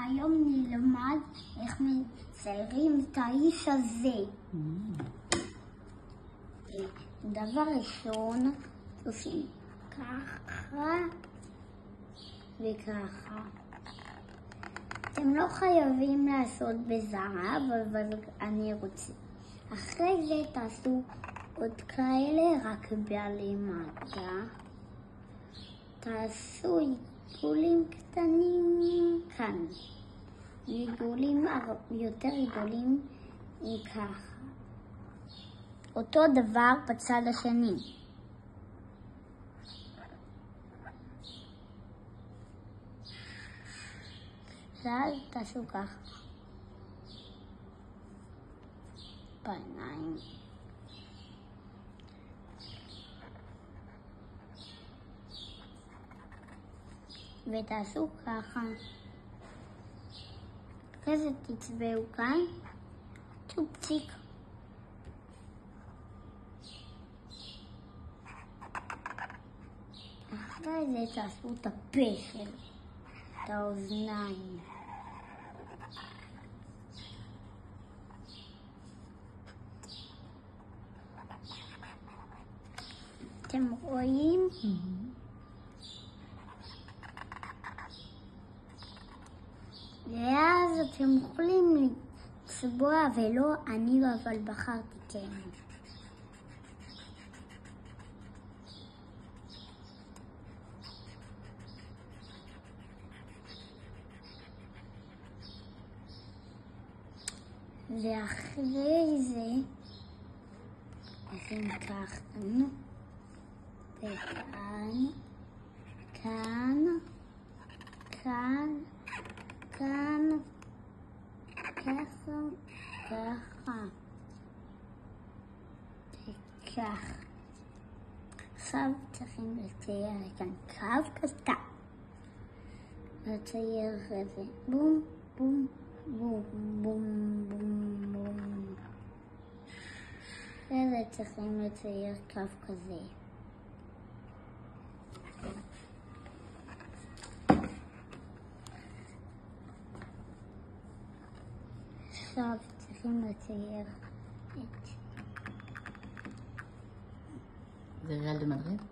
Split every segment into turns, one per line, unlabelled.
היום נלמד איך מציירים את האיש הזה. דבר ראשון, עושים ככה וככה. אתם לא חייבים לעשות בזהב, אבל אני רוצה. אחרי זה תעשו עוד כאלה, רק בלמטה. תעשו עיגולים קטנים כאן. עיגולים יותר עיגולים ככה. אותו דבר בצד השני. ואז תעשו ככה. בעיניים. ותעשו ככה. אחרי זה תצבעו כאן צ'ופצ'יק. אחרי זה תעשו את הפה שלו, את האוזניים. אתם רואים? ואז אתם יכולים לצבוע ולא אני, אבל בחרתי כן. ואחרי זה עושים כאן וכאן, כאן, כאן, כאן, ככה, ככה, וככה. עכשיו צריכים לצייר כאן קו קטן. לצייר את זה בום, בום, בום, בום, בום, בום. וזה צריכים לצייר קו כזה. עכשיו צריכים לצייר את...
זה ריאל דה מדריד?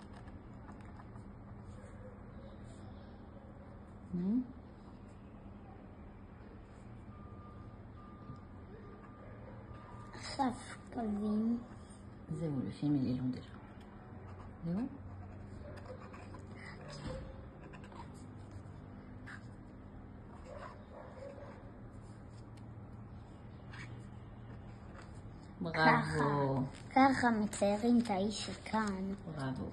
עכשיו קווים.
זהו, le film il est long déjà. זהו? בראבו.
ככה מציירים את האיש כאן.
בראבו.